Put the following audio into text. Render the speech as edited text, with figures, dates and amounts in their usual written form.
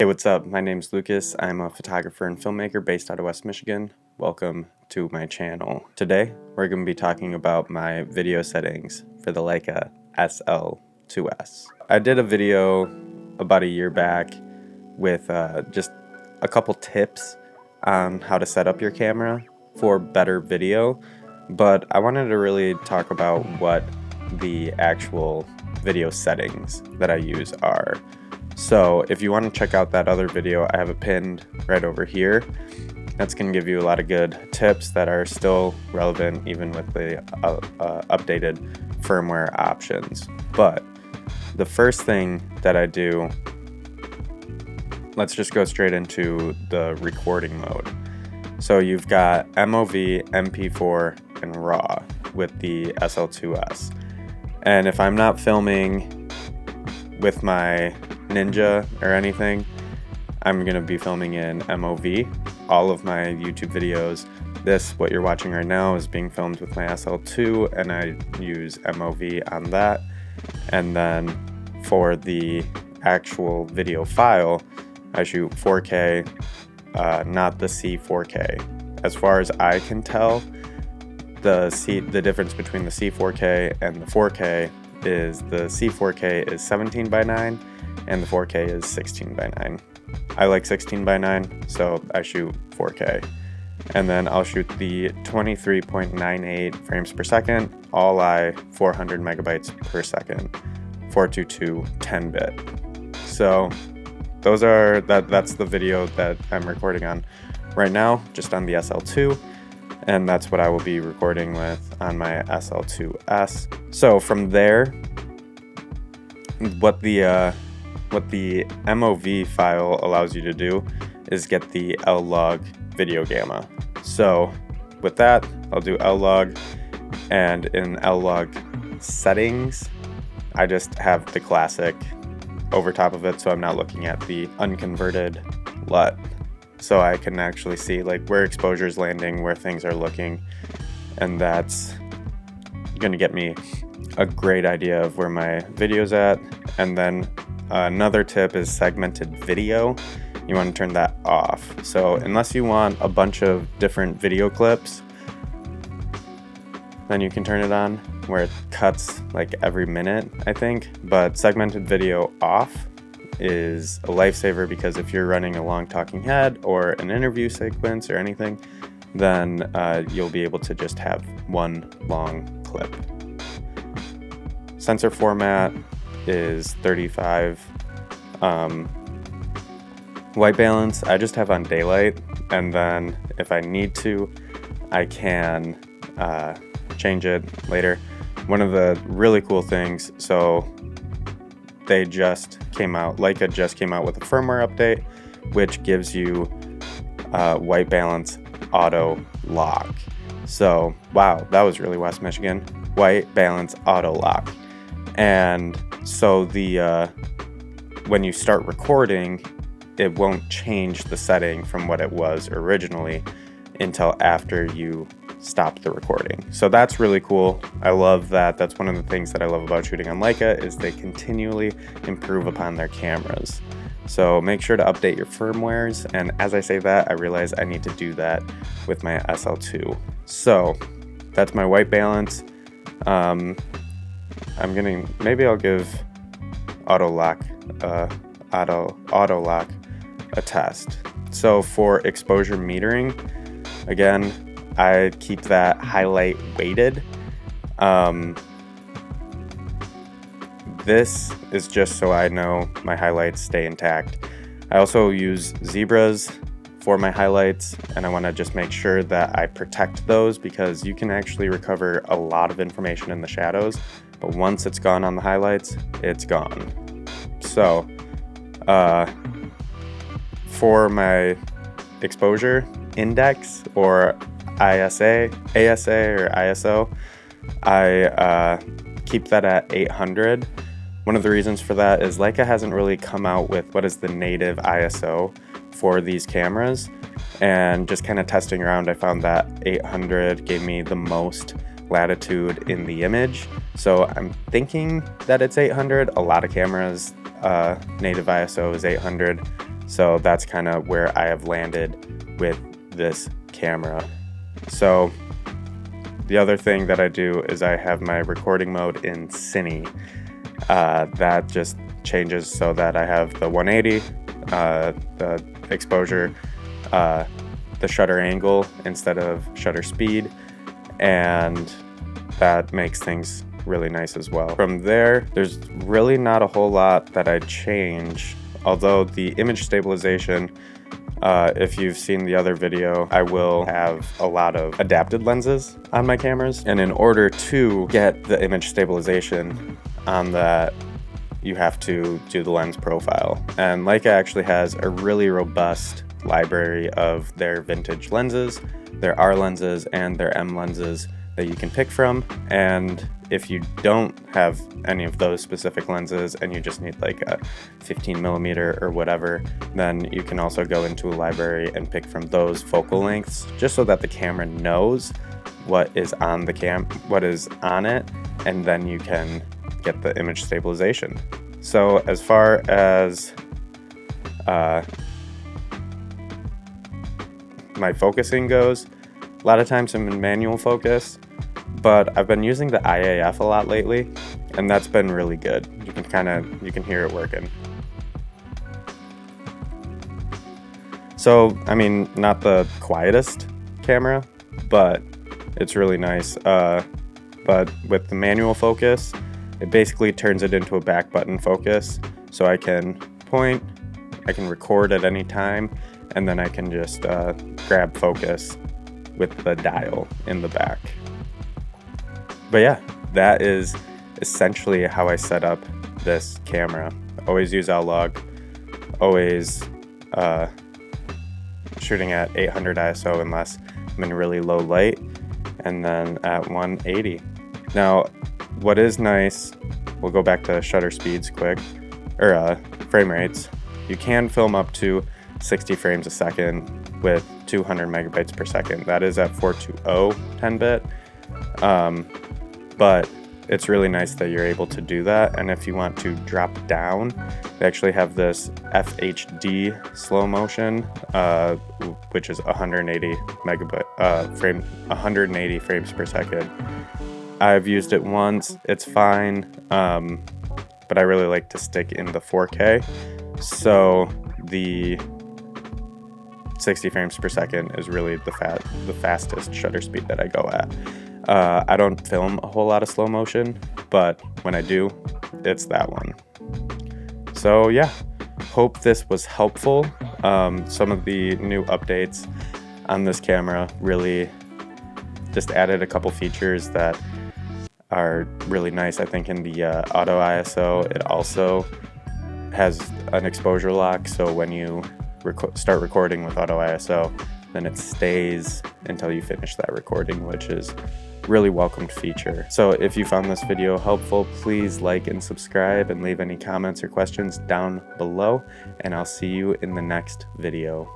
what's up? My name's Lucas. I'm a photographer and filmmaker based out of West Michigan. Welcome to my channel. Today, we're going to be talking about my video settings for the Leica SL2-S. I did a video about a year back with just a couple tips on how to set up your camera for better video, but I wanted to really talk about what the actual video settings that I use are. So if you want to check out that other video, I have it pinned right over here. That's going to give you a lot of good tips that are still relevant even with the updated firmware options. But the first thing that I do, let's just go straight into the recording mode. So you've got MOV, MP4, and RAW with the SL2-S. And if I'm not filming with my Ninja or anything, I'm going to be filming in MOV. All of my YouTube videos, what you're watching right now, is being filmed with my SL2, and I use MOV on that. And then for the actual video file, I shoot 4K, not the C4K. As far as I can tell, the difference between the C4K and the 4K is the C4K is 17:9 and the 4K is 16:9. I like 16:9, so I shoot 4K. And then I'll shoot the 23.98 frames per second, all I 400 megabytes per second, 422 10-bit. So that's the video that I'm recording on right now, just on the SL2. And that's what I will be recording with on my SL2-S. So from there, what the MOV file allows you to do is get the L-log video gamma. So with that, I'll do L-log, and in L-log settings, I just have the classic over top of it, so I'm not looking at the unconverted LUT. So I can actually see like where exposure is landing, where things are looking, and that's going to get me a great idea of where my video's at. And then another tip is segmented video. You want to turn that off. So unless you want a bunch of different video clips, then you can turn it on where it cuts like every minute, I think. But segmented video off is a lifesaver, because if you're running a long talking head or an interview sequence or anything, then you'll be able to just have one long clip. Sensor format is 35. White balance, I just have on daylight, and then if I need to, I can change it later. One of the really cool things, so Leica just came out with a firmware update, which gives you white balance auto lock. So, wow, that was really West Michigan. White balance auto lock. And so when you start recording, it won't change the setting from what it was originally until after you stop the recording. So that's really cool. I love that. That's one of the things that I love about shooting on Leica, is they continually improve upon their cameras. So make sure to update your firmwares. And as I say that, I realize I need to do that with my SL2. So that's my white balance. Maybe I'll give auto lock a test. So for exposure metering, again, I keep that highlight weighted. This is just so I know my highlights stay intact. I also use zebras for my highlights, and I want to just make sure that I protect those, because you can actually recover a lot of information in the shadows, but once it's gone on the highlights, it's gone. So for my exposure index, or ASA or ISO, I keep that at 800. One of the reasons for that is Leica hasn't really come out with what is the native ISO for these cameras, and just kind of testing around, I found that 800 gave me the most latitude in the image. So I'm thinking that it's 800. A lot of cameras native ISO is 800. So that's kind of where I have landed with this camera. So the other thing that I do is I have my recording mode in Cine. That just changes so that I have the 180, the exposure, the shutter angle instead of shutter speed, and that makes things really nice as well. From there, there's really not a whole lot that I change, although the image stabilization, if you've seen the other video, I will have a lot of adapted lenses on my cameras, and in order to get the image stabilization on that, you have to do the lens profile. And Leica actually has a really robust library of their vintage lenses, their R lenses, and their M lenses that you can pick from. And if you don't have any of those specific lenses and you just need like a 15mm or whatever, then you can also go into a library and pick from those focal lengths, just so that the camera knows what is on the what is on it, and then you can get the image stabilization. So as far as my focusing goes, a lot of times I'm in manual focus, but I've been using the IAF a lot lately, and that's been really good. You can hear it working. So, I mean, not the quietest camera, but it's really nice. But with the manual focus, it basically turns it into a back button focus, so I can point, I can record at any time, and then I can just grab focus with the dial in the back. But yeah, that is essentially how I set up this camera. Always use L-Log, always shooting at 800 ISO unless I'm in really low light, and then at 180. Now, what is nice, we'll go back to shutter speeds quick, or frame rates. You can film up to 60 frames a second with 200 megabytes per second. That is at 420 10-bit. But it's really nice that you're able to do that. And if you want to drop down, they actually have this FHD slow motion, which is 180 frames per second. I've used it once, it's fine, but I really like to stick in the 4K. So the 60 frames per second is really the fastest shutter speed that I go at. I don't film a whole lot of slow motion, but when I do, it's that one. So yeah, hope this was helpful. Some of the new updates on this camera really just added a couple features that are really nice. I think in the auto ISO, it also has an exposure lock, so when you start recording with auto ISO, then it stays until you finish that recording, which is really welcomed feature. So if you found this video helpful, please like and subscribe and leave any comments or questions down below, and I'll see you in the next video.